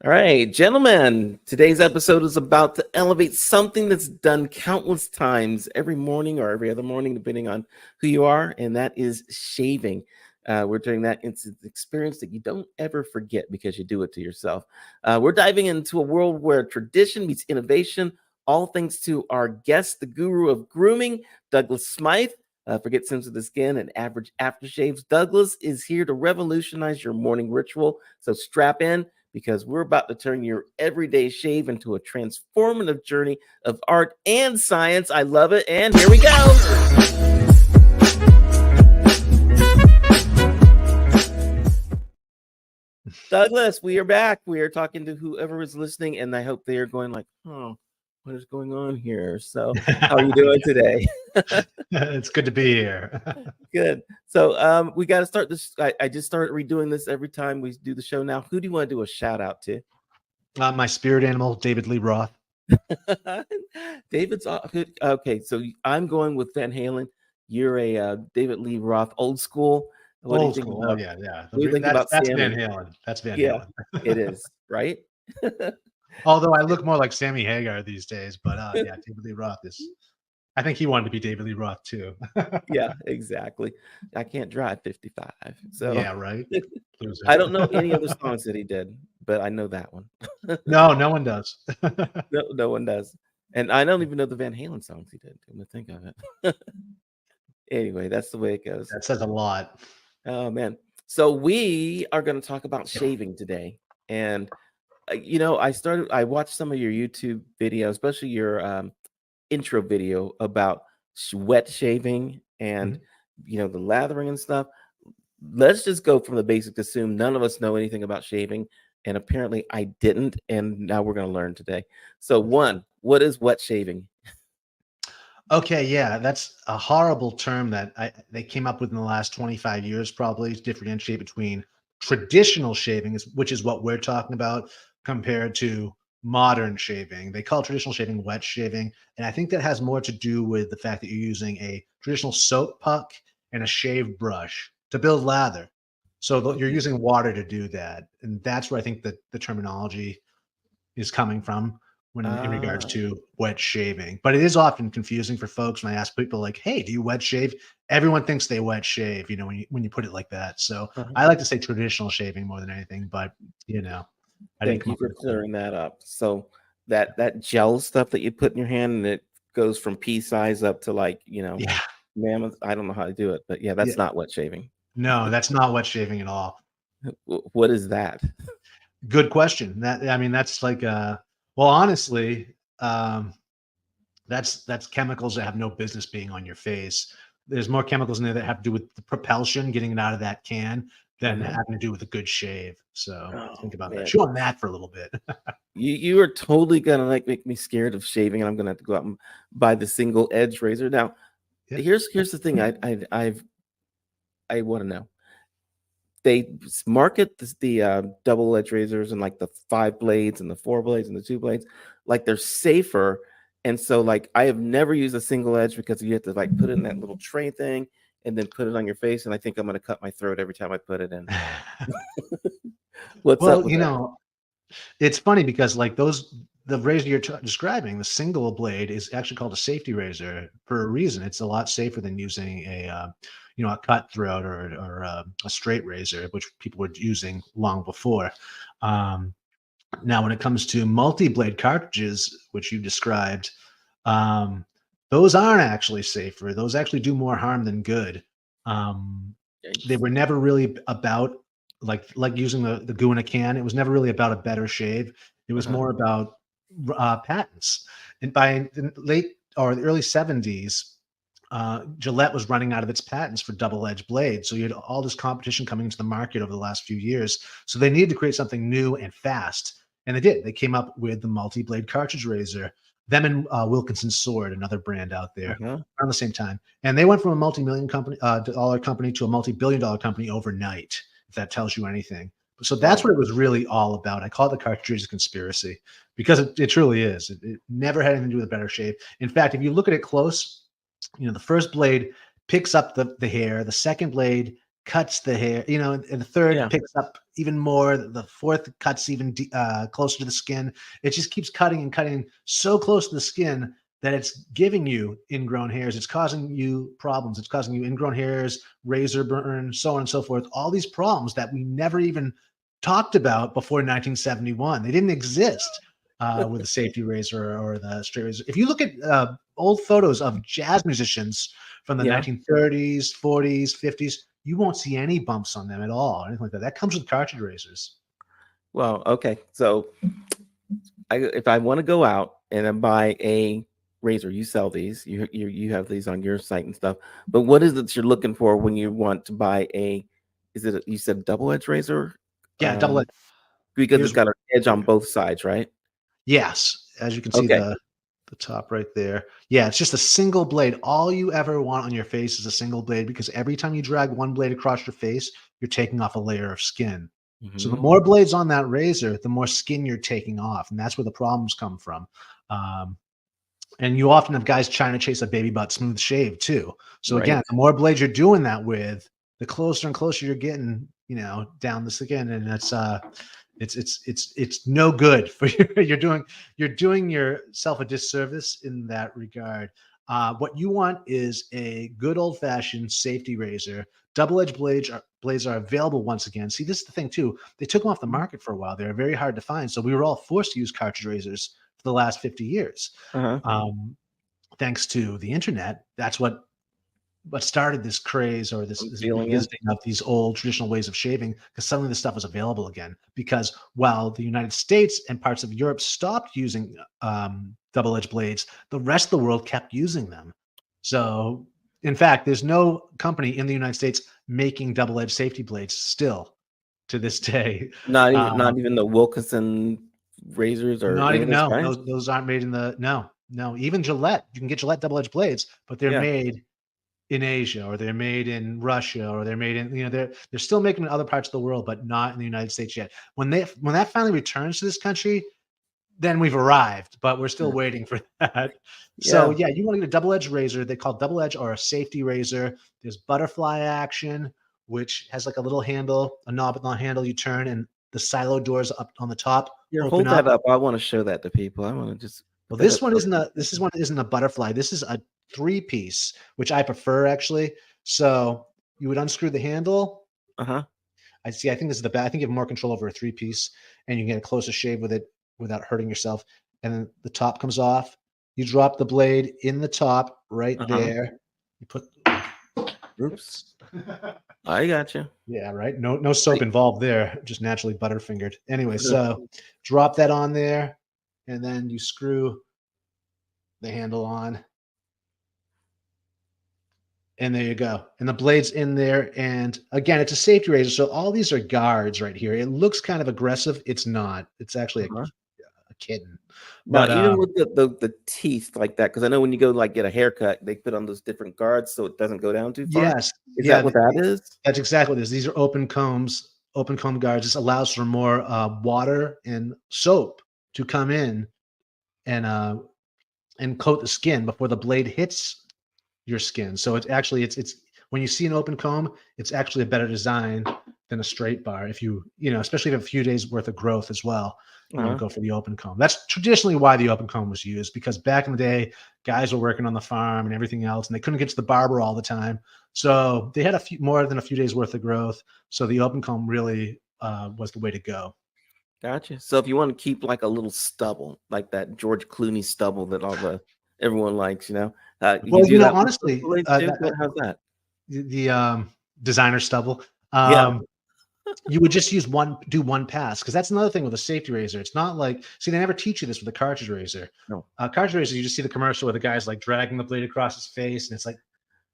All right, gentlemen, today's episode is about to elevate something that's done countless times every morning or every other morning, depending on who you are, and that is shaving. We're doing that. It's an experience that you don't ever forget because you do it to yourself. We're diving into a world where tradition meets innovation, all thanks to our guest, the guru of grooming, Douglas Smythe. Forget sensitive skin and average aftershaves. Douglas is here to revolutionize your morning ritual. So strap in because we're about to turn your everyday shave into a transformative journey of art and science. I love it. And here we go. Douglas, we are back. We are talking to whoever is listening, and I hope they are going like, oh, what is going on here? So how are you doing today? It's good to be here. Good. So we got to start this. I just started redoing this every time we do the show now. Who do you want to do a shout out to? My spirit animal, David Lee Roth. David's okay. So I'm going with Van Halen. You're a David Lee Roth, old school. What do you think about? Yeah, yeah. What do you think about that's Sammy? Van Halen. That's Van Yeah, Halen. it is, right? Although I look more like Sammy Hagar these days, but yeah, David Lee Roth is. I think he wanted to be David Lee Roth too. Yeah, exactly. I can't drive 55, so yeah, right. I don't know any other songs that he did, but I know that one. No one does. No one does, and I don't even know the Van Halen songs he did. Come to think of it. Anyway, that's the way it goes. That says a lot. Oh man. So we are going to talk about shaving today. And I watched some of your YouTube videos, especially your intro video about wet shaving and the lathering and stuff. Let's just go from the basics. Assume none of us know anything about shaving, and apparently I didn't, and now we're going to learn today. So one, what is wet shaving? Okay, yeah, that's a horrible term that they came up with in the last 25 years, probably, to differentiate between traditional shaving, which is what we're talking about, compared to modern shaving. They call traditional shaving wet shaving, and I think that has more to do with the fact that you're using a traditional soap puck and a shave brush to build lather. So you're using water to do that, and that's where I think that the terminology is coming from in regards to wet shaving. But it is often confusing for folks when I ask people like, hey, do you wet shave? Everyone thinks they wet shave, when you put it like that. So I like to say traditional shaving more than anything, but I Thank you for clearing that up. So that gel stuff that you put in your hand and it goes from pea size up to mammoth. I don't know how to do it, but that's not wet shaving. No, that's not wet shaving at all. What is that? Good question. That's like well, honestly, that's chemicals that have no business being on your face. There's more chemicals in there that have to do with the propulsion, getting it out of that can, than having to do with a good shave. So think about that. Chew on that for a little bit. You are totally gonna make me scared of shaving, and I'm gonna have to go out and buy the single edge razor. Now, here's the thing. I want to know. They market the double edge razors and like the 5 blades and the 4 blades and the 2 blades, like they're safer. And so like I have never used a single edge because you have to like put it in that little tray thing and then put it on your face. And I think I'm going to cut my throat every time I put it in. What's up with that? It's funny because like the razor you're describing, the single blade, is actually called a safety razor for a reason. It's a lot safer than using a cutthroat or a straight razor, which people were using long before. Now, when it comes to multi-blade cartridges, which you described, those aren't actually safer. Those actually do more harm than good. They were never really about like using the goo in a can. It was never really about a better shave. It was more about patents. And by the late or the early 70s, Gillette was running out of its patents for double-edged blades. So you had all this competition coming into the market over the last few years. So they needed to create something new and fast. And they did. They came up with the multi-blade cartridge razor. Them and Wilkinson Sword, another brand out there, around the same time. And they went from a multi-million dollar company to a multi-billion-dollar company overnight, if that tells you anything. So that's what it was really all about. I call it the cartridge conspiracy because it truly is. It never had anything to do with a better shave. In fact, if you look at it close, the first blade picks up the hair. The second blade cuts the hair, and the third Yeah. picks up even more. The fourth cuts even closer to the skin. It just keeps cutting and cutting so close to the skin that it's giving you ingrown hairs. It's causing you problems. It's causing you ingrown hairs, razor burn, so on and so forth. All these problems that we never even talked about before 1971. They didn't exist with the safety razor or the straight razor. If you look at old photos of jazz musicians from the Yeah. 1930s, 40s, 50s, you won't see any bumps on them at all, or anything like that. That comes with cartridge razors. Well, okay. So if I want to go out and I buy a razor, you sell these, you have these on your site and stuff. But what is it you're looking for when you want to buy a? Is it you said double edge razor? Yeah, double edged. Because it's Here's got an edge on both sides, right? Yes, as you can see, Okay. the top right there. Yeah, it's just a single blade. All you ever want on your face is a single blade, because every time you drag one blade across your face, you're taking off a layer of skin. So the Hmm. more blades on that razor, the more skin you're taking off, and that's where the problems come from. Um, and you often have guys trying to chase a baby butt smooth shave too. So again, Right. the more blades you're doing that with, the closer and closer you're getting, down the skin, and it's no good for you. You're doing yourself a disservice in that regard. What you want is a good old fashioned safety razor. Double-edged blades are available once again. See, this is the thing too. They took them off the market for a while. They're very hard to find, so we were all forced to use cartridge razors for the last 50 years. Uh-huh. Um, Thanks to the internet, that's what started this craze, or this, I'm this feeling it. revisiting of these old traditional ways of shaving, because suddenly this stuff was available again. Because while the United States and parts of Europe stopped using double-edged blades, the rest of the world kept using them. So, in fact, there's no company in the United States making double-edged safety blades still to this day. Not even the Wilkinson razors or Not any of even those no, guys. those aren't made in the no. Even Gillette, you can get Gillette double-edged blades, but they're Yeah. made in Asia, or they're made in Russia, or they're made in, they're still making in other parts of the world, but not in the United States yet. When that finally returns to this country, then we've arrived, but we're still Yeah. waiting for that. So Yeah. yeah, you want to get a double-edged razor. They call double edge or a safety razor. There's butterfly action, which has like a little handle, a knob on the handle you turn, and the silo doors up on the top Here, open hold up. that up. I want to show that to people. I want to just Well, put that up so this people. one isn't a butterfly. This is a three-piece, which I prefer actually. So you would unscrew the handle. Uh-huh. I see. I think this is the best. I think you have more control over a three-piece, and you can get a closer shave with it without hurting yourself. And then the top comes off. You drop the blade in the top right Uh-huh. there. You put. Oops. I got you. Yeah, right. No soap involved there. Just naturally butterfingered. Anyway, so drop that on there, and then you screw the handle on. And there you go. And the blade's in there. And again, it's a safety razor. So all these are guards right here. It looks kind of aggressive. It's not. It's actually Uh-huh. a kitten. Now, But even with the teeth like that, because I know when you go like get a haircut, they put on those different guards so it doesn't go down too far. yes, Is that yeah, what that is? that's exactly what it is. These are open combs, open comb guards. This allows for more water and soap to come in and coat the skin before the blade hits your skin. So it's when you see an open comb, it's actually a better design than a straight bar. If especially if you have a few days worth of growth as well, you want to Uh-huh. go for the open comb. That's traditionally why the open comb was used, because back in the day, guys were working on the farm and everything else, and they couldn't get to the barber all the time. So they had more than a few days worth of growth. So the open comb really was the way to go. Gotcha. So if you want to keep like a little stubble, like that George Clooney stubble that everyone likes, you can Well, do that with those honestly, blades too. How's that? the designer stubble. Yeah. You would just do one pass, because that's another thing with a safety razor. It's not like, see, they never teach you this with a cartridge razor. No. Cartridge razor, you just see the commercial where the guy's like dragging the blade across his face, and it's like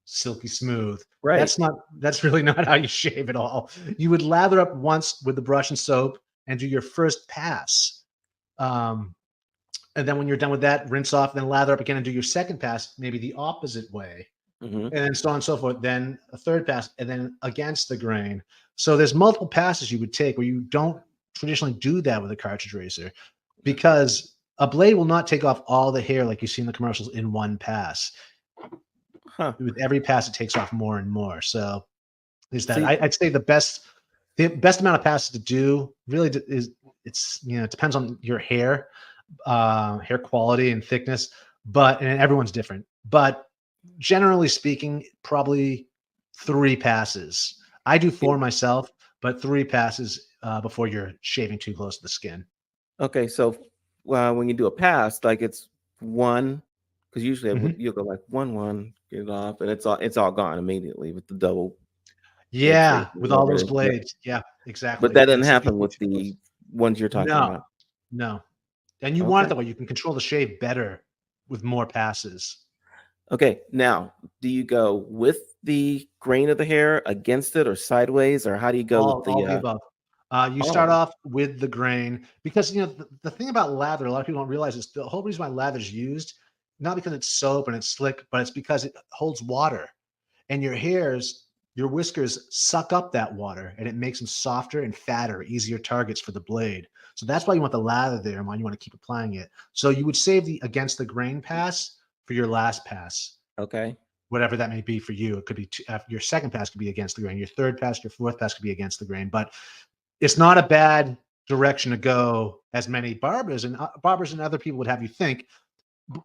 silky smooth. Right. That's really not how you shave at all. You would lather up once with the brush and soap and do your first pass. Um, and then when you're done with that, rinse off, then lather up again and do your second pass, maybe the opposite way, Hmm. and then so on and so forth. Then a third pass, and then against the grain. So there's multiple passes you would take where you don't traditionally do that with a cartridge razor, because a blade will not take off all the hair like you see in the commercials in one pass. Huh. With every pass, it takes off more and more. So Is that See, I'd say the best amount of passes to do really is it's it depends on your hair quality and thickness, and everyone's different. But generally speaking, probably 3 passes. I do 4 myself, but 3 passes before you're shaving too close to the skin. okay, so when you do a pass, like it's one, because usually Mhm. you'll go like one, get it off, and it's all gone immediately with the double edge razor, Yeah, with all whatever those it is. Yep. blades. Yeah, But exactly. that And doesn't so if you happen get with too close, the ones you're talking no, about. no. And you want it Okay. that way. You can control the shave better with more passes. Okay. Now, do you go with the grain of the hair, against it, or sideways, or how do you go with All the the above. You start oh, off with the grain because the thing about lather, a lot of people don't realize is the whole reason why lather is used, not because it's soap and it's slick, but it's because it holds water. And your whiskers suck up that water and it makes them softer and fatter, easier targets for the blade. So that's why you want the lather there and why you want to keep applying it. So you would save the against the grain pass for your last pass, okay. whatever that may be for you. It could be your second pass could be against the grain, your third pass, your fourth pass could be against the grain. But it's not a bad direction to go, as many barbers and other people would have you think.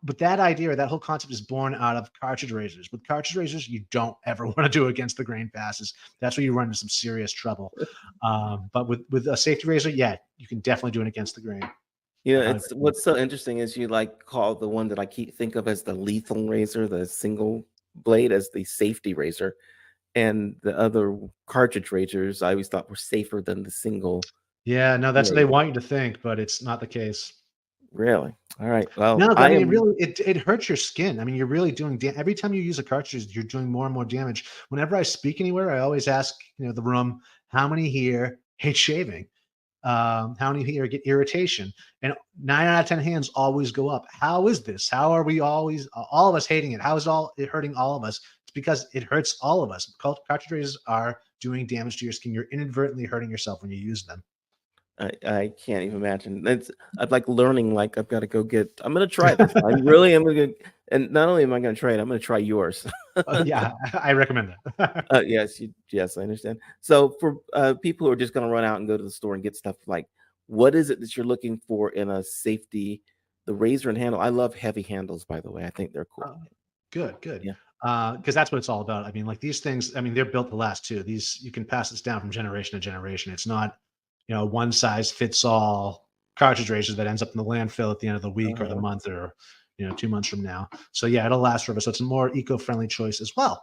But that idea, that whole concept is born out of cartridge razors. With cartridge razors, you don't ever want to do against the grain passes. That's where you run into some serious trouble. But with a safety razor, yeah, you can definitely do it against the grain. I highly It's recommend what's so interesting is you like call the one that I keep think of as the lethal razor, the single blade, as the safety razor, and the other cartridge razors I always thought were safer than the single Yeah, no, that's what they blade. want you to think, but it's not the case. Really? All right. Well, No, I I mean, am. it hurts your skin. I mean, you're really doing every time you use a cartridge, you're doing more and more damage. Whenever I speak anywhere, I always ask, the room, how many here hate shaving? How many here get irritation? And 9 out of 10 hands always go up. How is this? How are we always all of us hating it? How is it hurting all of us? It's because it hurts all of us. Cartridge razors are doing damage to your skin. You're inadvertently hurting yourself when you use them. I can't even imagine. I'm like learning. Like I've got to go get. I'm gonna try this. I really am gonna. And not only am I gonna try it, I'm gonna try yours. Yeah, I recommend that. Yes, I understand. So for people who are just gonna run out and go to the store and get stuff, like what is it that you're looking for in a safety? The razor and handle. I love heavy handles, by the way. I think they're cool. Uh, Good, good. Yeah. Because that's what it's all about. I mean, like these things, I mean, they're built to last too. These you can pass this down from generation to generation. It's not, one size fits all cartridge razors that ends up in the landfill at the end of the week or the Uh-huh. month or 2 months from now. So yeah, it'll last forever. So it's a more eco-friendly choice as well.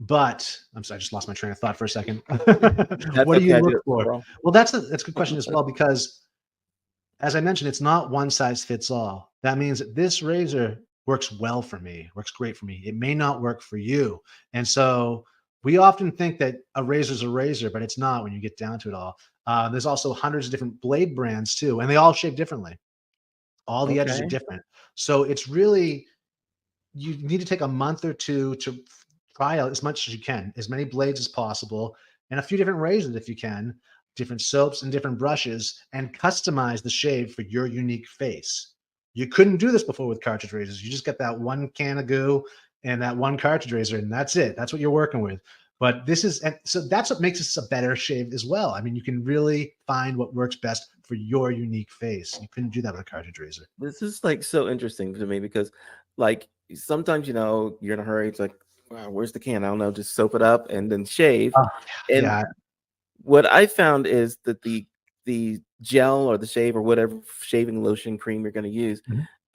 But I'm sorry, I just lost my train of thought for a second. That's What do you okay. I do look it for? overall. Well, that's a good question as well because as I mentioned, it's not one size fits all. That means that this razor works well for me, works great for me. It may not work for you. And so we often think that a razor is a razor, but it's not when you get down to it all. There's also hundreds of different blade brands too, and they all shave differently. All the edges are Okay. different. So it's really, you need to take a month or two to try out as much as you can, as many blades as possible, and a few different razors if you can, different soaps and different brushes, and customize the shave for your unique face. You couldn't do this before with cartridge razors. You just get that one can of goo and that one cartridge razor, and that's it. That's what you're working with. But this is, and so that's what makes this a better shave as well. I mean, you can really find what works best for your unique face. You couldn't do that with a cartridge razor. This is like so interesting to me because, like, sometimes you're in a hurry. It's like, wow, where's the can? I don't know. Just soap it up and then shave. Oh, And yeah. what I found is that the gel or the shave or whatever shaving lotion cream you're going to use,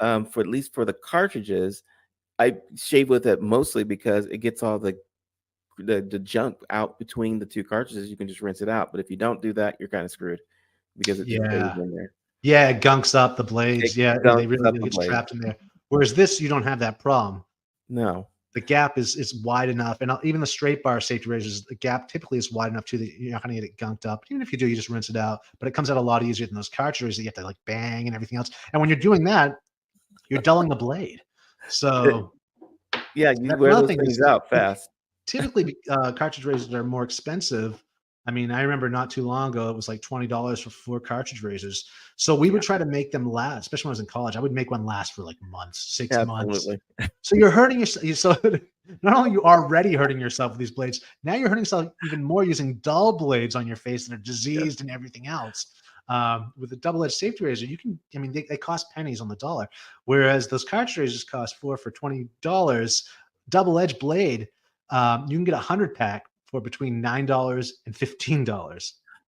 Mhm. for at least for the cartridges, I shave with it mostly because it gets all the junk out between the two cartridges. You can just rinse it out. But if you don't do that, you're kind of screwed because it just stays Yeah. in there. Yeah, it gunks up the It blades. Yeah, they gunks really up do the get blade. trapped in there. Whereas this, you don't have that problem. No. The gap is wide enough, and even the straight bar safety razors, the gap typically is wide enough too that you're not going to get it gunked up. Even if you do, you just rinse it out. But it comes out a lot easier than those cartridges that you have to like bang and everything else. And when you're doing that, you're dulling the blade. It- So yeah, you that's wear another those thing things is out fast. typically cartridge razors are more expensive. I mean, I remember not too long ago, it was like $20 for 4 cartridge razors. So we Yeah, would try to make them last, especially when I was in college. I would make one last for like months, 6 months. absolutely. So you're hurting yourself. So not only you already hurting yourself with these blades, now you're hurting yourself even more using dull blades on your face that are Yeah. diseased and everything else. With a double-edged safety razor, you can, I mean, they cost pennies on the dollar, whereas those cartridge razors cost $4 for $20. Double-edged blade, you can get a 100 pack for between $9 and $15.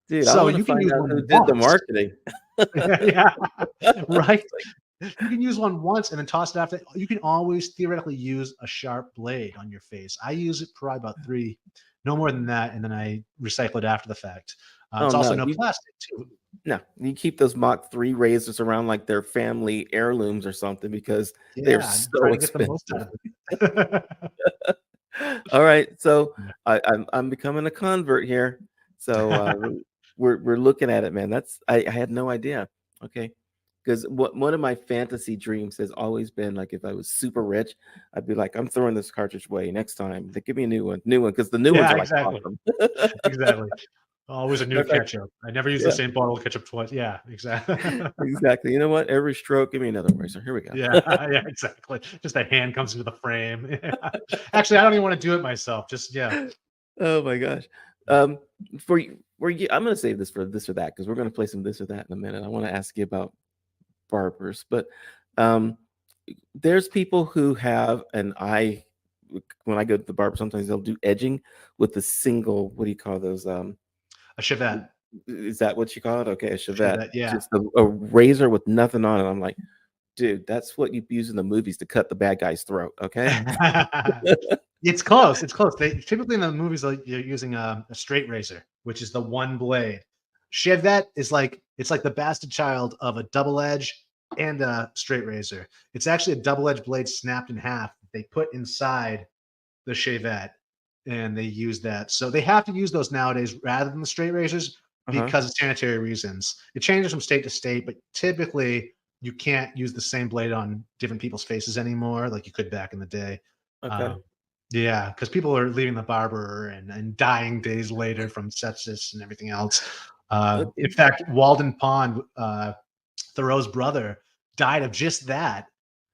Dude, I So want to you can find use out one who did the once. marketing. Yeah, right. Like, You can use one once and then toss it after. You can always theoretically use a sharp blade on your face. I use it probably about 3, no more than that, and then I recycle it after the fact. oh It's also no, no plastic too. you keep those Mach 3 razors around like they're family heirlooms or something because they're Yeah, I'm so trying to get the most expensive. out of it. All right, so Yeah. I'm becoming a convert here. So we're looking at it, man. I had no idea. Okay, because one of my fantasy dreams has always been like if I was super rich, I'd be like, I'm throwing this cartridge away next time. They give me a new one because the new ones Yeah, are like exactly. awesome. Exactly. Always a new Matter of fact, ketchup. I never use the yeah, same bottle of ketchup twice. Yeah, exactly. exactly. You know what? Every stroke, give me another razor. Here we go. Yeah, yeah, exactly. Just a hand comes into the frame. Yeah. Actually, I don't even want to do it myself. Just yeah. Oh my gosh. Um, for you, I'm going to save this for this or that because we're going to play some this or that in a minute. I want to ask you about barbers, but um, there's people who have an eye. When I go to the barber, sometimes they'll do edging with the single. What do you call those? A Chevette. Is that what you call it? Okay, a Chevette, Chevette, yeah. just a razor with nothing on it. I'm like, dude, that's what you use in the movies to cut the bad guy's throat. Okay. It's close. It's close. They typically in the movies like you're using a straight razor, which is the one blade. Chevette is like it's like the bastard child of a double edge and a straight razor. It's actually a double edged blade snapped in half. They put inside the Chevette and they use that. So they have to use those nowadays rather than the straight razors Uh-huh. because of sanitary reasons. It changes from state to state, but typically you can't use the same blade on different people's faces anymore like you could back in the day. Okay. Um, yeah, because people are leaving the barber and dying days later from sepsis and everything else. In Okay. fact, Walden Pond, Thoreau's brother, died of just that,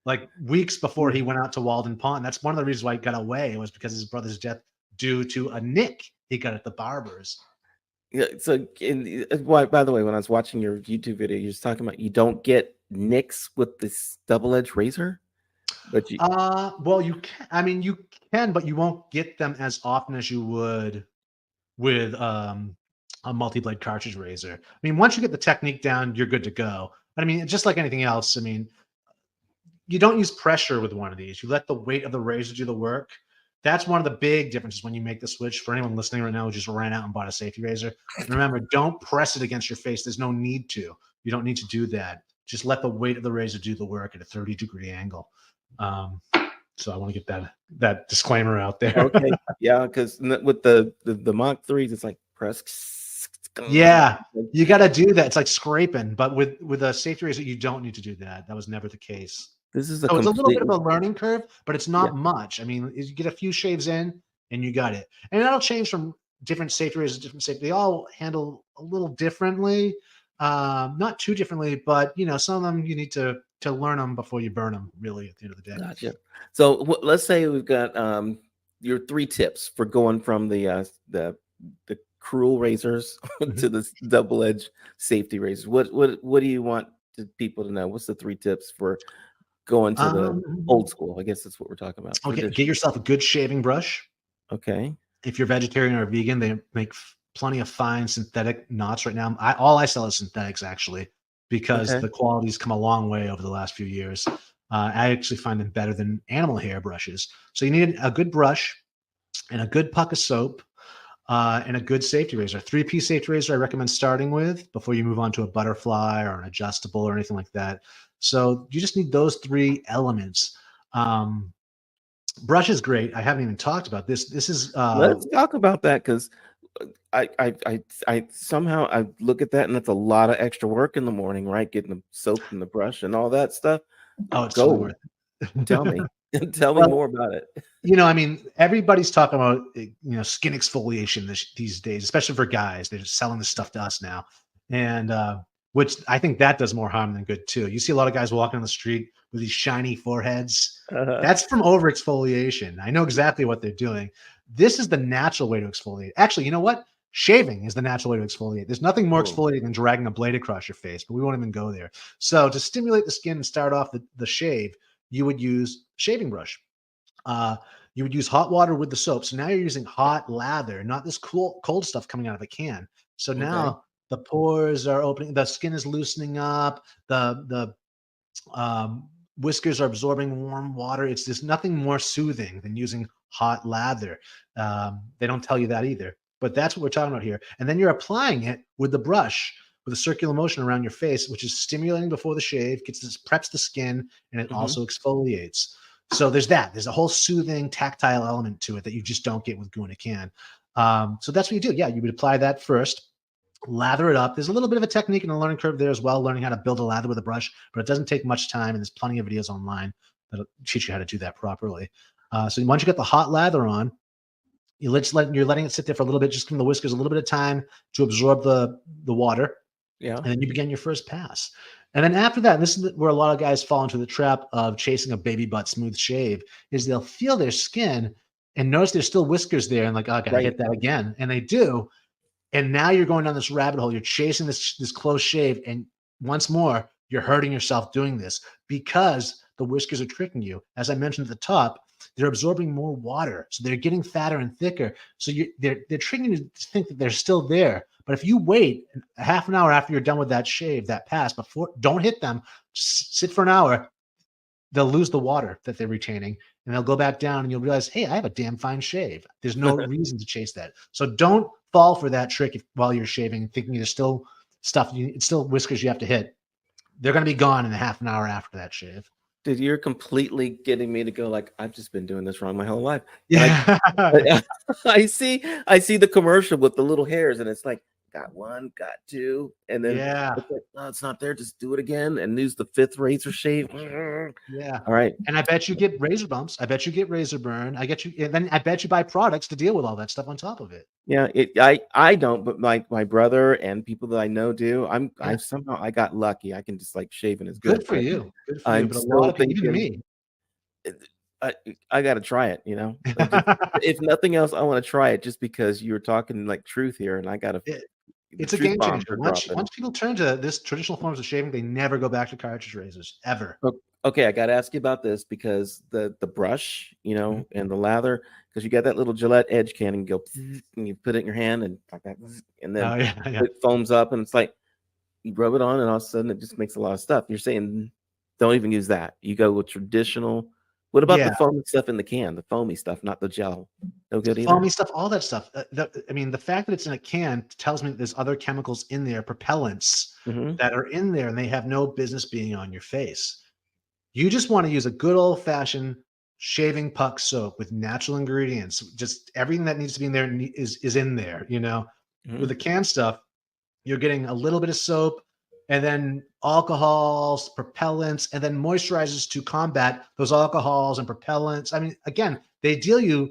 like weeks before he went out to Walden Pond. That's one of the reasons why he got away was because his brother's death due to a nick he got at the barber's. Yeah, so why by the way, when I was watching your YouTube video, you're just talking about you don't get nicks with this double-edged razor, but you Well, you can. I mean, you can, but you won't get them as often as you would with a multi-blade cartridge razor. I mean, once you get the technique down, you're good to go. But I mean, just like anything else, I mean, you don't use pressure with one of these. You let the weight of the razor do the work. That's one of the big differences when you make the switch. For anyone listening right now who just ran out and bought a safety razor, remember, don't press it against your face. There's no need to. You don't need to do that. Just let the weight of the razor do the work at a 30-degree angle. Um, so I want to get that disclaimer out there. okay, yeah, because with the Mach 3s, it's like press. Yeah, you got to do that. It's like scraping, but with a safety razor, you don't need to do that. That was never the case. This is a So it's a little bit complete of a learning curve, but it's yeah. not much. I mean, you get a few shaves in and you got it. And that'll change from different safety razors, different safety. They all handle a little differently, not too differently, but some of them you need to learn them before you burn them. Really, at the end of the day. Gotcha. So let's say we've got your 3 tips for going from the cruel razors to Mhm. the double-edged safety razors. What do you want people to know? What's the 3 tips for going to the old Um, school? I guess that's what we're talking about. okay, get Traditional. yourself a good shaving brush. Okay. If you're vegetarian or vegan, they make plenty of fine synthetic knots right now. All I sell is synthetics actually, because Okay. the quality's come a long way over the last few years. I actually find them better than animal hair brushes. So you need a good brush and a good puck of soap and a good safety razor. 3-piece safety razor I recommend starting with before you move on to a butterfly or an adjustable or anything like that. So you just need those 3 elements. Um, Brush is great. I haven't even talked about this. This is Let's talk about that because I somehow I look at that and it's a lot of extra work in the morning, right? Getting the soap and the brush and all that stuff. oh, it's totally Go worth tell me, it. tell me Well, more about it. I mean, everybody's talking about skin exfoliation these days, especially for guys. They're just selling this stuff to us now, and which I think that does more harm than good too. You see a lot of guys walking on the street with these shiny foreheads. Uh-huh. That's from over exfoliation. I know exactly what they're doing. This is the natural way to exfoliate. Actually, you know what? Shaving is the natural way to exfoliate. There's nothing more Oh, exfoliating than dragging a blade across your face, but we won't even go there. So to stimulate the skin and start off the shave, you would use shaving brush. Uh, you would use hot water with the soap. So now you're using hot lather, not this cold stuff coming out of a can. So okay. now the pores are opening, the skin is loosening up, the whiskers are absorbing warm water. It's just nothing more soothing than using hot lather. They don't tell you that either, but that's what we're talking about here. And then you're applying it with the brush with a circular motion around your face, which is stimulating before the shave, gets this preps the skin, and it Hmm. also exfoliates. So there's that. There's a whole soothing tactile element to it that you just don't get with Guna Can. So that's what you do. Yeah, you would apply that first, lather it up. There's a little bit of a technique and a learning curve there as well, learning how to build a lather with a brush, but it doesn't take much time. And there's plenty of videos online that'll teach you how to do that properly. So once you get the hot lather on, you're letting it sit there for a little bit, just giving the whiskers a little bit of time to absorb the water, Yeah. and then you begin your first pass. And then after that, and this is where a lot of guys fall into the trap of chasing a baby butt smooth shave, is they'll feel their skin and notice there's still whiskers there, and like, oh, I gotta Right. hit that again, and they do, and now you're going down this rabbit hole. You're chasing this close shave, and once more, you're hurting yourself doing this because the whiskers are tricking you. As I mentioned at the top, they're absorbing more water, so they're getting fatter and thicker. So they're tricking you to think that they're still there. But if you wait a half an hour after you're done with that shave, that pass, before, don't hit them. Sit for an hour. They'll lose the water that they're retaining, and they'll go back down, and you'll realize, hey, I have a damn fine shave. There's no reason to chase that. So don't fall for that trick while you're shaving, thinking there's still stuff, it's still whiskers you have to hit. They're going to be gone in a half an hour after that shave. Dude, you're completely getting me to go like, I've just been doing this wrong my whole life. And Yeah. I I see the commercial with the little hairs, and it's like, got one, got two, and then Yeah. it's like, oh, it's not there. Just do it again and use the fifth razor shave. Yeah. All right. And I bet you get razor bumps. I bet you get razor burn. And then I bet you buy products to deal with all that stuff on top of it. Yeah, I don't, but my brother and people that I know do. I Yeah. somehow I got lucky. I can just like shaving is good, Good for but you. Good for you. I'm But a lot still of people, even thinking me. I I got to try it. If nothing else, I want to try it just because you're talking like truth here, and I got to It, the it's a truth game bombs changer. are Once dropping. once people turn to this traditional forms of shaving, they never go back to cartridge razors ever. Okay, I got to ask you about this because the brush, Mhm. and the lather, because you got that little Gillette edge can and go and you put it in your hand and like that, and then Oh yeah, yeah, it foams up and it's like you rub it on and all of a sudden it just makes a lot of stuff. You're saying don't even use that. You go with traditional. What about the yeah. foamy stuff in the can? The foamy stuff, not the gel. No good either. Foamy stuff, all that stuff. I mean, the fact that it's in a can tells me that there's other chemicals in there, propellants Hmm. that are in there, and they have no business being on your face. You just want to use a good old fashioned shaving puck soap with natural ingredients. Just everything that needs to be in there is in there. With Hmm. the canned stuff, you're getting a little bit of soap and then alcohols, propellants, and then moisturizers to combat those alcohols and propellants. I mean, again, they deal you,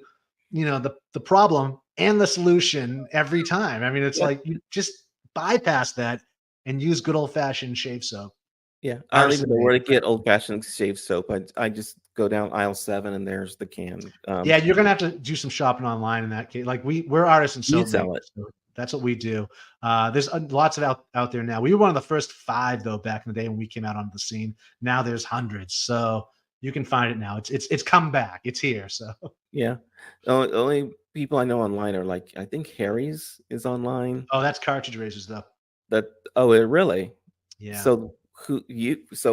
the problem and the solution every time. I mean, it's Yeah. like you just bypass that and use good old fashioned shave soap. Yeah, I don't even Artisan know made. where to get old-fashioned shave soap. I just go down aisle 7 and there's the can. Yeah, you're gonna have to do some shopping online in that case. Like we're artisan You soap sell it. makers, so that's what we do. There's lots of out there now. We were one of the first 5 though back in the day when we came out onto the scene. Now there's hundreds, so you can find it now. It's come back. It's here. So Yeah. The only people I know online are like, I think Harry's is online. oh, that's cartridge razors though. That Oh, it really? Yeah, So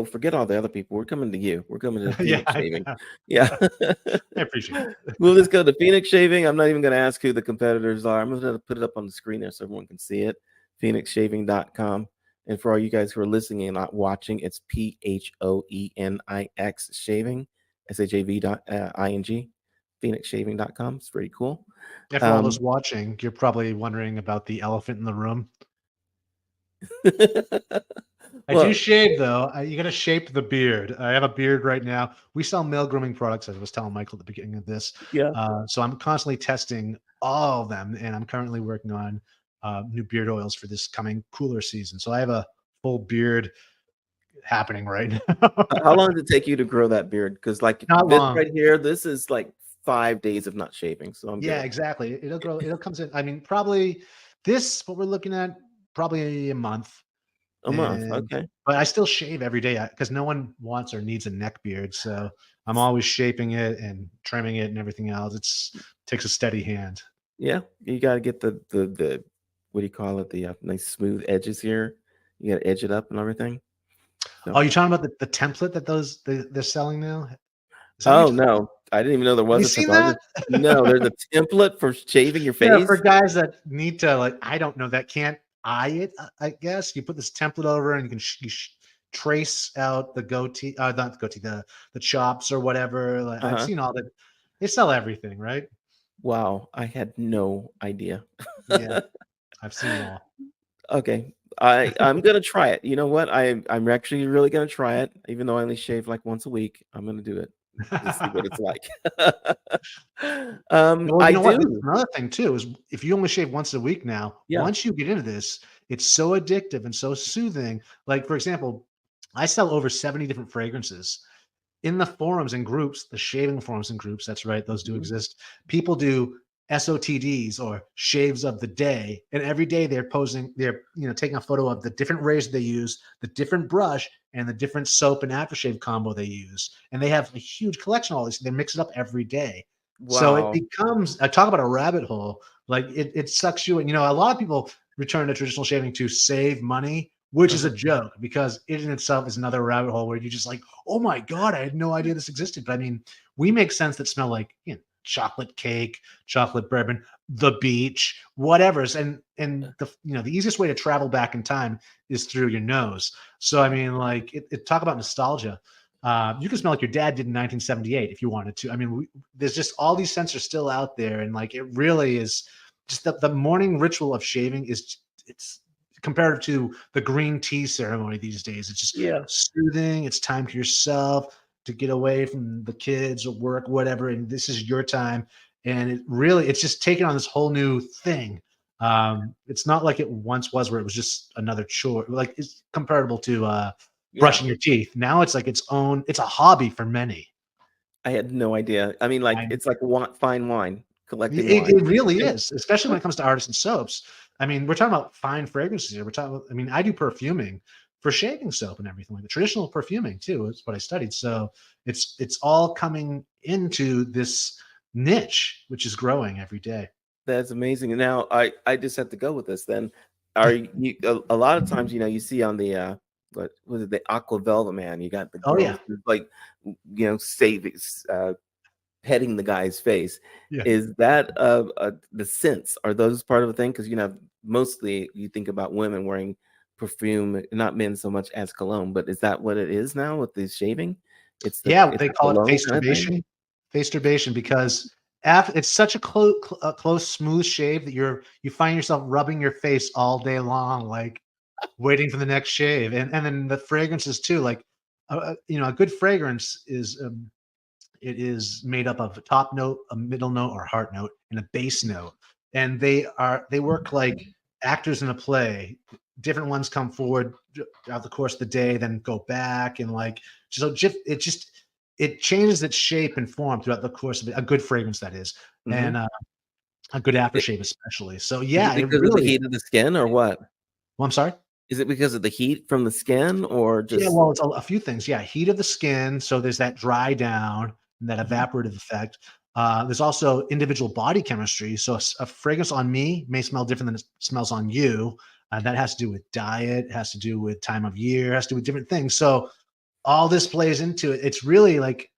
forget all the other people. We're coming to you. We're coming to yeah, Phoenix Shaving. I Yeah. appreciate it. We'll just go to Phoenix Shaving. I'm not even going to ask who the competitors are. I'm going to put it up on the screen there so everyone can see it. PhoenixShaving.com. And for all you guys who are listening and not watching, it's PHOENIX Shaving, SHAV.ing, PhoenixShaving.com. It's pretty cool. And for all those Um, watching, you're probably wondering about the elephant in the room. I do well, shave though. You got to shape the beard. I have a beard right now. We sell male grooming products, as I was telling Michael at the beginning of this. yeah. So I'm constantly testing all of them, and I'm currently working on new beard oils for this coming cooler season. So I have a full beard happening right now. How long did it take you to grow that beard? Because like Not this long. right here, this is like 5 days of not shaving, so I'm Yeah, good. exactly. It'll grow. It'll comes in. I mean, probably this what we're looking at probably a month. A month, And okay. but I still shave every day because no one wants or needs a neck beard. So I'm always shaping it and trimming it and everything else. It's takes a steady hand. Yeah, you gotta get the what do you call it? The nice smooth edges here. You gotta edge it up and everything. Oh, So, you're talking about the template that they're selling now? Is that what you're oh talking about? no, I didn't even know there Have was you a seen template. that? No, there's a template for shaving your Yeah, for face. guys that need to like, I don't know, that can't eye it, I guess. You put this template over and you can trace out the goatee, not the goatee, the chops or whatever. Like, I've Uh-huh. seen all that. They sell everything, right? Wow, I had no idea. Yeah, I've seen it all. Okay. I'm gonna try it. You know what? I'm actually really gonna try it, even though I only shave like once a week. I'm gonna do it to see what it's like. Well, you I know what? This is do. another thing too, is if you only shave once a week now, Yeah. once you get into this, it's so addictive and so soothing. Like, for example, I sell over 70 different fragrances. In the forums and groups, the shaving forums and groups, that's right, those do Mhm. exist. People do SOTDs or shaves of the day, and every day they're posing, they're taking a photo of the different razor they use, the different brush, and the different soap and aftershave combo they use, and they have a huge collection of all these. They mix it up every day, so it Wow. becomes, I talk about a rabbit hole. Like it sucks you in. A lot of people return to traditional shaving to save money, which is a Uh-huh. joke because it in itself is another rabbit hole where you just like, oh my God, I had no idea this existed. But I mean, we make scents that smell like chocolate cake, chocolate bourbon, the beach, whatever's, and the easiest way to travel back in time is through your nose. So I mean, like talk about nostalgia. You can smell like your dad did in 1978 if you wanted to. I mean, there's just all these scents are still out there, and like it really is just the morning ritual of shaving is it's compared to the green tea ceremony these days. It's just Yeah. soothing. It's time to yourself to get away from the kids or work, whatever. And this is your time. And it's just taken on this whole new thing. It's not like it once was where it was just another chore. Like it's comparable to Yeah. brushing your teeth. Now it's like it's a hobby for many. I had no idea. I mean, like, it's like fine wine, collecting It wine. really is, especially when it comes to artisan soaps. I mean, we're talking about fine fragrances here. We're talking about, I mean, I do perfuming for shaving soap and everything like the traditional perfuming too. Is what I studied. So it's all coming into this niche, which is growing every day. That's amazing. And now I just have to go with this then. Are you a lot of times, you see on the what was it, the Aqua Velva Man, you got the Oh girls yeah, who's like, saving petting the guy's face. yeah, Is that the scents? Are those part of the thing? Because mostly you think about women wearing perfume, not men so much as cologne, but is that what it is now with the shaving? yeah. It's They a call it cologne face kind of thing? turbation, face turbation, because after it's such a close, smooth shave that you find yourself rubbing your face all day long, like waiting for the next shave. And then the fragrances too, like a good fragrance is it is made up of a top note, a middle note or heart note, and a bass note. And they work like actors in a play. Different ones come forward throughout the course of the day, then go back, and like so it changes its shape and form throughout the course of it. A good fragrance, that is, Mhm. and a good I aftershave especially. So Is yeah, it it because of the really. heat of the skin or what? Well, I'm sorry. Is it because of the heat from the skin or Yeah, just well, it's a few things. Yeah, heat of the skin, so there's that dry down and that Mhm, evaporative effect. There's also individual body chemistry. So a fragrance on me may smell different than it smells on you. That has to do with diet, has to do with time of year, has to do with different things. So all this plays into it. It's really like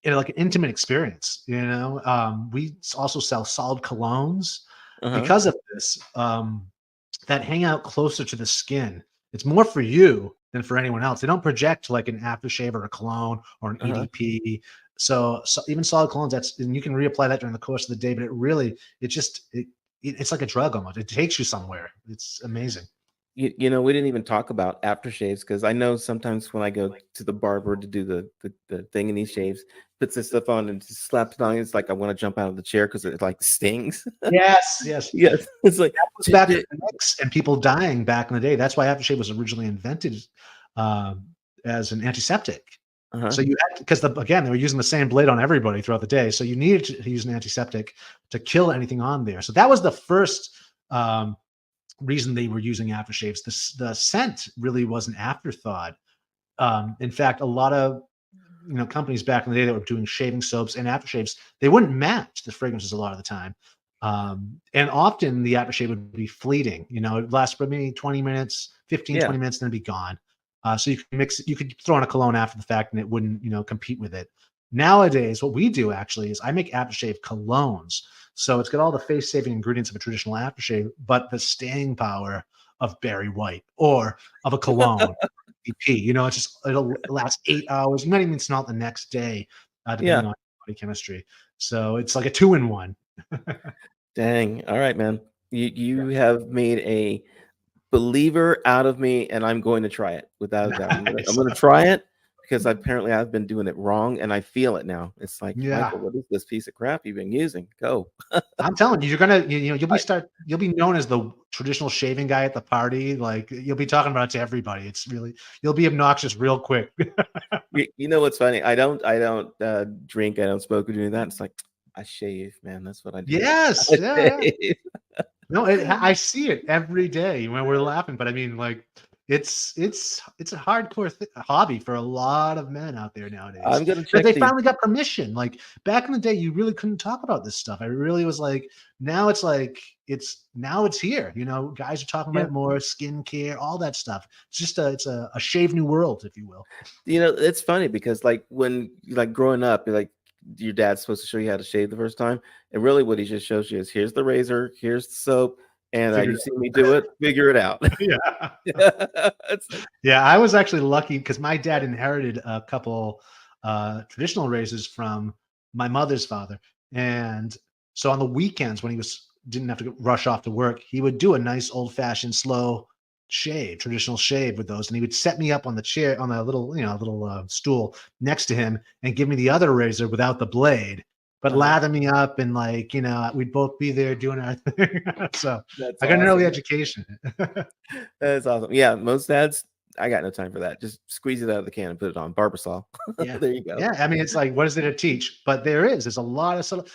like an intimate experience. We also sell solid colognes uh-huh, because of this. That hang out closer to the skin. It's more for you than for anyone else. They don't project like an aftershave or a cologne or an uh-huh. EDP. So even solid colognes, and you can reapply that during the course of the day. But it's like a drug almost. It takes you somewhere. It's amazing. We didn't even talk about aftershaves because I know sometimes when I go to the barber to do the thing and he shaves, puts this stuff on and just slaps it on, it's like I want to jump out of the chair because it like stings. Yes, yes. Yes, it's like That goes back to genetics and people dying back in the day. That's why aftershave was originally invented um, as an antiseptic. uh-huh. So you had because again they were using the same blade on everybody throughout the day, so you needed to use an antiseptic to kill anything on there. So that was the first reason they were using aftershaves. The scent really was an afterthought. In fact, a lot of companies back in the day that were doing shaving soaps and aftershaves, they wouldn't match the fragrances a lot of the time. And often the aftershave would be fleeting. It lasts for maybe 20 minutes, 15, Yeah. 20 minutes, then it'd be gone. So you could throw in a cologne after the fact and it wouldn't, compete with it. Nowadays, what we do actually is I make aftershave colognes. So it's got all the face saving ingredients of a traditional aftershave, but the staying power of Barry White or of a cologne. BP. It'll last 8 hours. You might even smell it the next day, depending Yeah. on body chemistry. So it's like a 2-in-1. Dang. All right, man. You have made a believer out of me, and I'm going to try it without a doubt. I'm Nice. gonna try it because apparently I've been doing it wrong, and I feel it now. It's like, Yeah. Michael, what is this piece of crap you've been using? Go. I'm telling you, you're gonna, I, you'll be known as the traditional shaving guy at the party. Like you'll be talking about it to everybody. It's really, you'll be obnoxious real quick. you know what's funny? I don't drink. I don't smoke or do that. It's like I shave, man. That's what I do. Yes. I Yeah. Yeah. shave. No, I see it every day when we're laughing, but I mean, like, it's a hardcore hobby for a lot of men out there nowadays I'm gonna because check they the. finally got permission. Like back in the day, you really couldn't talk about this stuff. I really was like now it's here. Guys are talking about Yeah. it more, skincare, all that stuff. It's just a shave new world, if you will. It's funny because like when like growing up, like your dad's supposed to show you how to shave the first time, and really what he just shows you is here's the razor, here's the soap, and Figure you see me do it, figure it out. yeah. It's like, Yeah, I was actually lucky because my dad inherited a couple traditional razors from my mother's father, and so on the weekends when he didn't have to rush off to work, he would do a nice old fashioned slow shave, traditional shave with those, and he would set me up on the chair on a little stool next to him and give me the other razor without the blade, but uh-huh. lather me up and we'd both be there doing our thing. So That's I got an early awesome. education. That's awesome. Yeah, most dads, I got no time for that. Just squeeze it out of the can and put it on barber saw. Yeah. There you go. Yeah. I mean, it's like, what is there to teach? But there's a lot of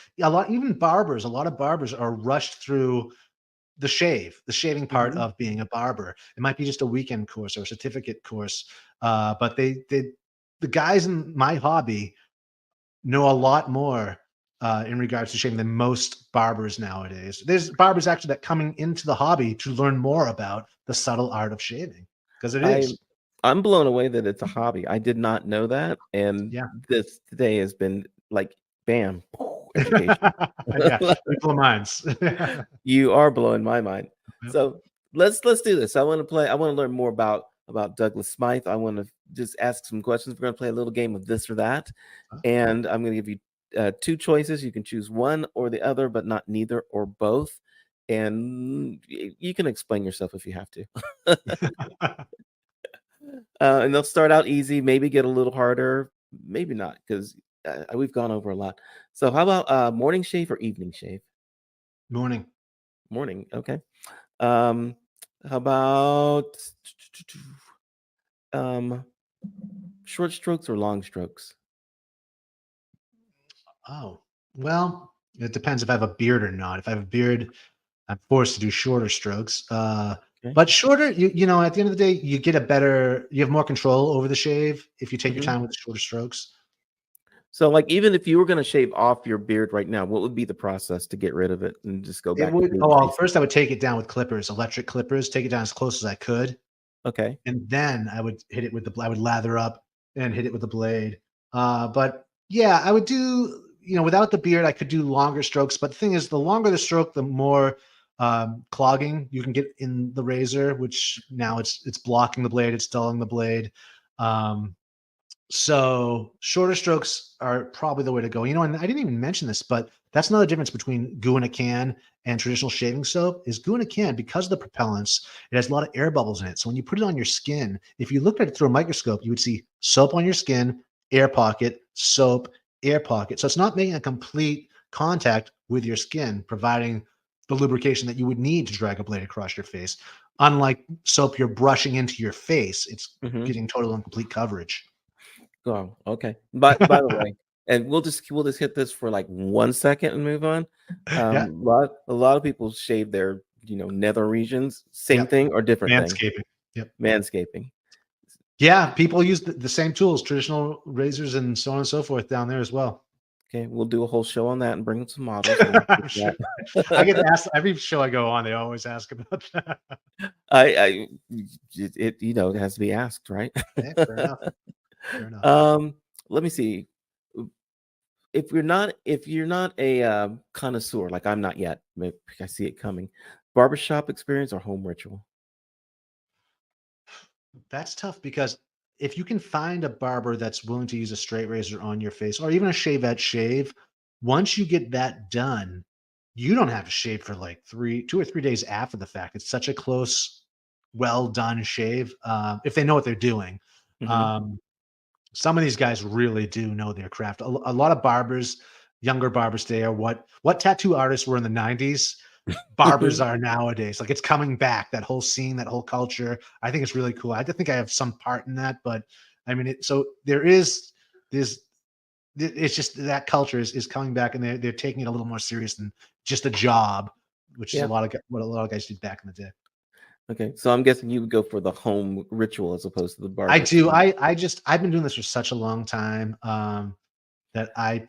even barbers, a lot of barbers are rushed through the shaving part Mhm. of being a barber. It might be just a weekend course or a certificate course. But the guys in my hobby know a lot more in regards to shaving than most barbers nowadays. There's barbers actually that coming into the hobby to learn more about the subtle art of shaving because it I is. I'm blown away that it's a hobby. I did not know that, and Yeah. this today has been like bam, education. Yeah. We blow minds. You are blowing my mind. Yep. So let's do this. I want to play. I want to learn more about Douglas Smythe. I want to just ask some questions. We're going to play a little game of this or that, and I'm going to give you two choices. You can choose one or the other, but not neither or both. And you can explain yourself if you have to. And they'll start out easy, maybe get a little harder, maybe not, because we've gone over a lot. So how about morning shave or evening shave? Morning. Morning, okay. Um, how about um, short strokes or long strokes? Oh, well, it depends if I have a beard or not. If I have a beard, I'm forced to do shorter strokes. Okay. But shorter, at the end of the day, you have more control over the shave if you take your hmm time with the shorter strokes. So, like, even if you were going to shave off your beard right now, what would be the process to get rid of it and just go It back to would, being oh, well, basic? first I would take it down with clippers, electric clippers, take it down as close as I could. Okay. And then I would hit it with I would lather up and hit it with the blade. But yeah, I would do, without the beard, I could do longer strokes. But the thing is, the longer the stroke, the more clogging you can get in the razor, which now it's blocking the blade, it's dulling the blade. Um, So shorter strokes are probably the way to go. And I didn't even mention this, but that's another difference between goo in a can and traditional shaving soap is goo in a can, because of the propellants, it has a lot of air bubbles in it. So when you put it on your skin, if you looked at it through a microscope, you would see soap on your skin, air pocket, soap, air pocket. So it's not making a complete contact with your skin, providing the lubrication that you would need to drag a blade across your face. Unlike soap, you're brushing into your face. It's Hmm. getting total and complete coverage. Oh, okay. But by the way, and we'll just hit this for like 1 second and move on. Yeah. A lot of people shave their nether regions. Same Yep. thing or different thing? Manscaping. Yep. Manscaping. Yeah, people use the same tools, traditional razors and so on and so forth down there as well. Okay, we'll do a whole show on that and bring in some models. And I'm sure. I get asked every show I go on, they always ask about that. I it has to be asked, right? Hey, fair enough. Fair enough. um, Let me see. If you're not a connoisseur, like I'm not yet, maybe I see it coming. Barbershop experience or home ritual? That's tough because if you can find a barber that's willing to use a straight razor on your face or even a shavette shave, once you get that done, you don't have to shave for like 2 or 3 days after the fact. It's such a close, well done shave. If they know what they're doing. Hmm. Um, some of these guys really do know their craft. A lot of barbers, younger barbers today are what tattoo artists were in the 90s, barbers are nowadays. Like, it's coming back, that whole scene, that whole culture. I think it's really cool. I think I have some part in that, but I mean, so there's it's just that culture is coming back, and they're taking it a little more serious than just a job, which is Yeah. what a lot of guys did back in the day. Okay. So I'm guessing you would go for the home ritual as opposed to the I barber do. experience. I've been doing this for such a long time. That I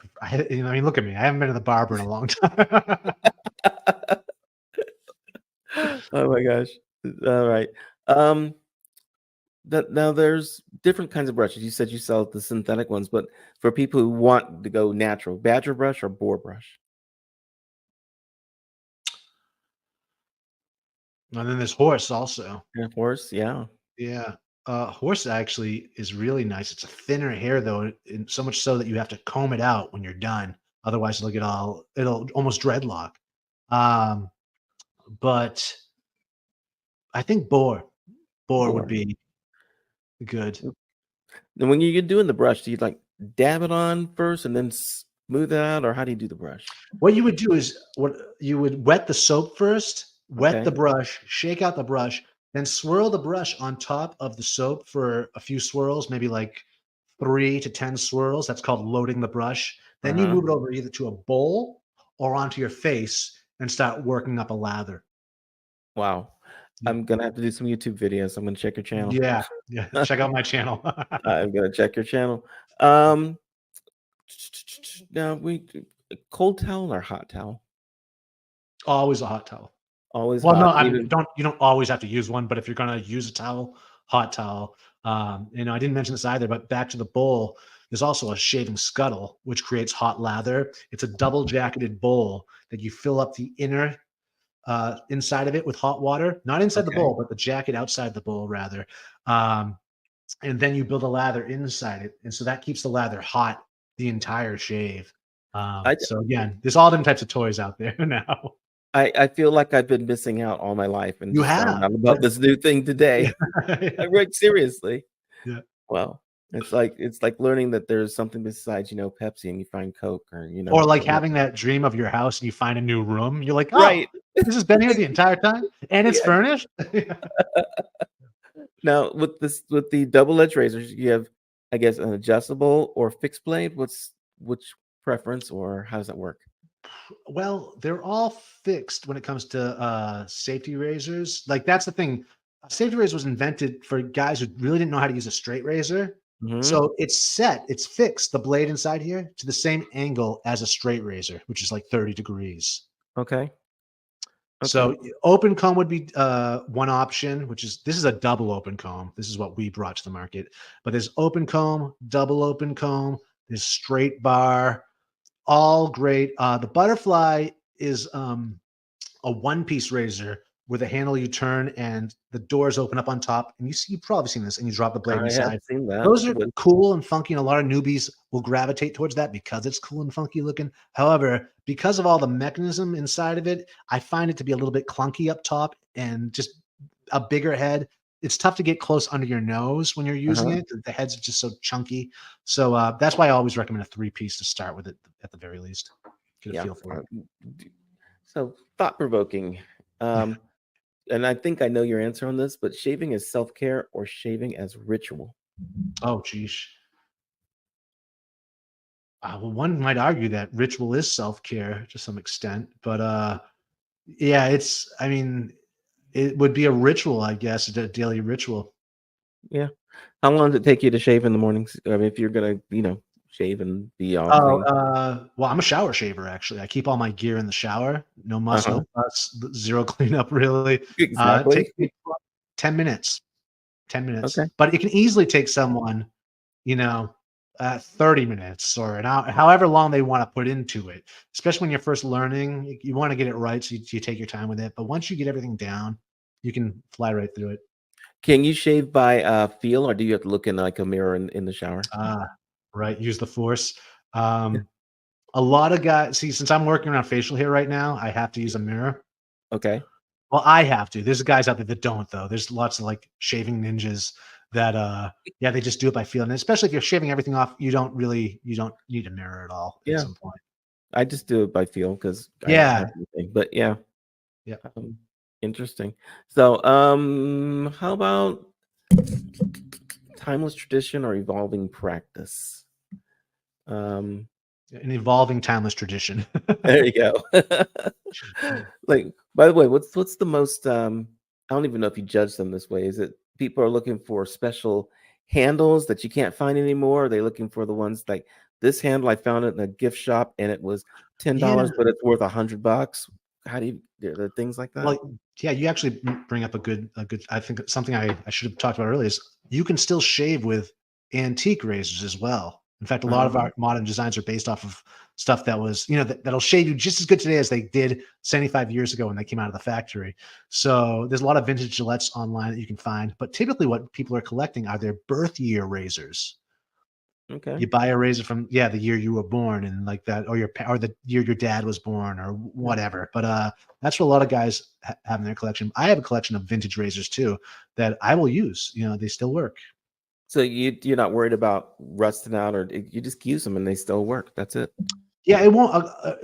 mean, look at me. I haven't been to the barber in a long time. Oh my gosh. All right. Um, that now there's different kinds of brushes. You said you sell the synthetic ones, but for people who want to go natural, badger brush or boar brush? And then there's horse also. Yeah, horse, yeah. Yeah. Horse actually is really nice. It's a thinner hair though, and so much so that you have to comb it out when you're done. Otherwise, it'll almost dreadlock. Um, but I think boar would Boar. be good. And when you're doing the brush, do you like dab it on first and then smooth it out, or how do you do the brush? What you would do is what you would wet the soap first, wet the Okay. brush, shake out the brush, then swirl the brush on top of the soap for a few swirls, maybe like 3 to 10 swirls. That's called loading the brush. Then you Uh-huh. move it over either to a bowl or onto your face and start working up a lather. Wow. Yeah. I'm gonna have to do some YouTube videos. I'm gonna check your channel. Yeah. Yeah. Check out my channel. I'm gonna check your channel. Um, now cold towel or hot towel? Always a hot towel. Always Well, no, hot, I mean, even you don't always have to use one, but if you're gonna use a towel, hot towel. I didn't mention this either, but back to the bowl, there's also a shaving scuttle, which creates hot lather. It's a double jacketed bowl that you fill up the inner inside of it with hot water, not inside the okay. bowl, but the jacket outside the bowl rather. Um, and then you build a lather inside it, and so that keeps the lather hot the entire shave. I So again, there's all different types of toys out there now. I feel like I've been missing out all my life and You just found have, out but about this new thing yeah, today. I like seriously. yeah. Well, it's like learning that there's something besides, Pepsi and you find Coke or, Or like having that dream of your house and you find a new room. You're like, oh, right. this has been here the entire time, and it's Yeah. furnished. Now with the double-edged razors, you have, I guess, an adjustable or fixed blade. Which preference or how does that work? Well, they're all fixed when it comes to safety razors. Like, that's the thing. A safety razor was invented for guys who really didn't know how to use a straight razor. Hmm. So it's fixed, the blade inside here, to the same angle as a straight razor, which is like 30 degrees. Okay. Okay. So open comb would be one option, this is a double open comb. This is what we brought to the market. But there's open comb, double open comb, there's straight bar, all great. The butterfly is a one-piece razor where the handle you turn and the doors open up on top, and you've probably seen this, and you drop the blade I have inside. seen that. Those are cool and funky, and a lot of newbies will gravitate towards that because it's cool and funky looking. However, because of all the mechanism inside of it, I find it to be a little bit clunky up top and just a bigger head. It's tough to get close under your nose when you're using Uh-huh. it. The heads are just so chunky. So that's why I always recommend a 3-piece to start with it at the very least. Get a Yeah. feel for it. So thought provoking. Um, and I think I know your answer on this, but shaving as self care or shaving as ritual? Oh, geez. Well, one might argue that ritual is self-care to some extent, but yeah, I mean, it would be a ritual, I guess, a daily ritual. Yeah. How long does it take you to shave in the mornings? I mean, if you're gonna, shave and be all Oh, clean. well, I'm a shower shaver, actually. I keep all my gear in the shower. No muss, Uh-huh. no fuss, zero cleanup, really. It Exactly. takes me 10 minutes. 10 Okay. minutes. But it can easily take someone, you know, 30 minutes or an hour, however long they want to put into it. Especially when you're first learning, you want to get it right, so you take your time with it. But once you get everything down, you can fly right through it. Can you shave by feel, or do you have to look in like a mirror in the shower? Ah, right. Use the force. Um, a lot of guys see, since I'm working around facial hair right now, I have to use a mirror. Okay. Well, I have to. There's guys out there that don't though. There's lots of like shaving ninjas that yeah, they just do it by feeling. And especially if you're shaving everything off, you don't need a mirror at all at Yeah. some point. I just do it by feel because I don't Yeah. have anything. But yeah, Yeah. um, interesting. So, how about timeless tradition or evolving practice? Um, An evolving timeless tradition. there you go. Like, by the way, what's the most I don't even know if you judge them this way. Is it people are looking for special handles that you can't find anymore? Are they looking for the ones like this handle I found it in a gift shop and it was $10, Yeah. but it's worth $100? How do you there are things like that? Well, yeah, you actually bring up a good I think something I should have talked about earlier is you can still shave with antique razors as well. In fact, a lot of Um, our modern designs are based off of stuff that was, that'll shave you just as good today as they did 75 years ago when they came out of the factory. So there's a lot of vintage Gillettes online that you can find, but typically what people are collecting are their birth year razors. okay. You buy a razor from, yeah, the year you were born and like that, or or the year your dad was born or Yeah. whatever. But that's what a lot of guys have in their collection. I have a collection of vintage razors too that I will use. They still work. So you're not worried about rusting out, or you just use them and they still work. That's it. Yeah, it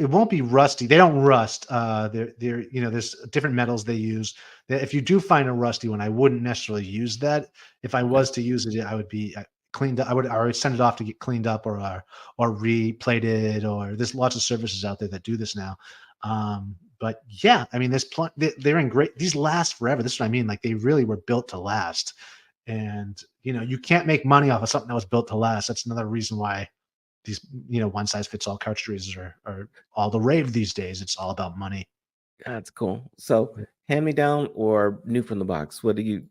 won't be rusty. They don't rust. They're there's different metals they use. That if you do find a rusty one, I wouldn't necessarily use that. If I Okay. was to use it, I would be cleaned up. I would send it off to get cleaned up or replated. Or there's lots of services out there that do this now. But yeah, I mean, they're in great. These last forever. This is what I mean. Like they really were built to last. And you can't make money off of something that was built to last. That's another reason why these one size fits all cartridge razors are all the rave these days. It's all about money. That's cool. So hand me down or new from the box? What you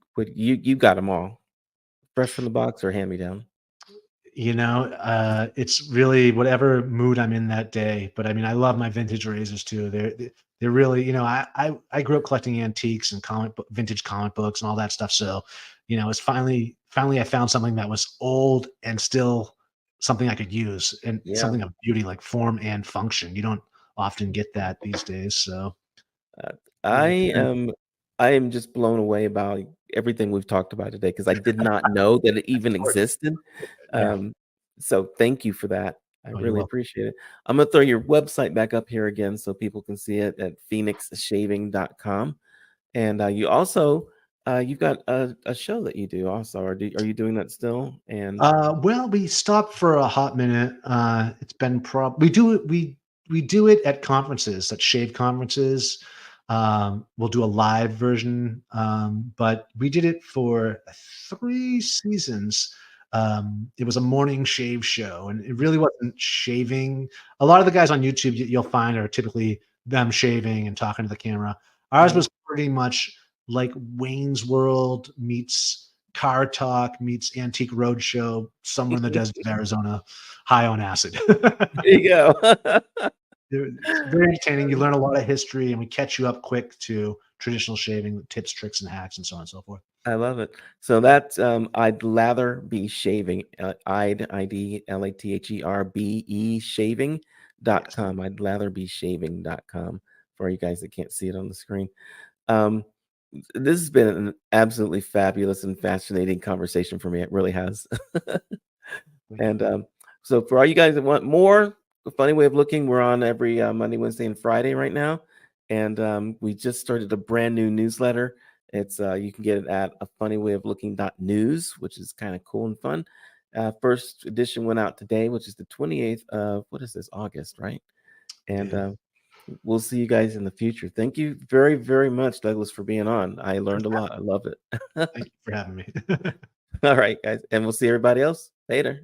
got them all? Fresh from the box or hand me down? It's really whatever mood I'm in that day. But I mean, I love my vintage razors too. They're really, I grew up collecting antiques and vintage comic books and all that stuff. So it's finally I found something that was old and still something I could use, and Yeah. something of beauty, like form and function. You don't often get that these days. So Uh, yeah, I am I am just blown away about everything we've talked about today because I did not know that it even of course. existed. Yeah. Um, so thank you for that. I Oh, you're really welcome. appreciate it. I'm gonna throw your website back up here again so people can see it at phoenixshaving.com. And you also you've got a show that you do also. Are you doing that still? And Well, we stopped for a hot minute. It's been we do it we do it at conferences, at shave conferences. We'll do a live version, but we did it for 3 seasons. It was a morning shave show, and it really wasn't shaving. A lot of the guys on YouTube you'll find are typically them shaving and talking to the camera. Ours Mhm. was pretty much like Wayne's World meets Car Talk meets Antique Roadshow somewhere in the desert of Arizona, high on acid. There you go. It's very entertaining. You learn a lot of history, and we catch you up quick to traditional shaving tips, tricks, and hacks, and so on and so forth. I love it. So that's I'd Lather Be Shaving. IDLATHERBE shaving.com. I'd Lather Be shaving.com for you guys that can't see it on the screen. Um, this has been an absolutely fabulous and fascinating conversation for me. It really has. And so for all you guys that want more, A Funny Way of Looking, we're on every Monday, Wednesday, and Friday right now. And we just started a brand new newsletter. It's you can get it at afunnywayoflooking.news, which is kind of cool and fun. First edition went out today, which is the 28th of, what is this, August, right? And we'll see you guys in the future. Thank you very, very much, Douglas, for being on. I learned a lot. I love it. Thank you for having me. All right, guys. And we'll see everybody else later.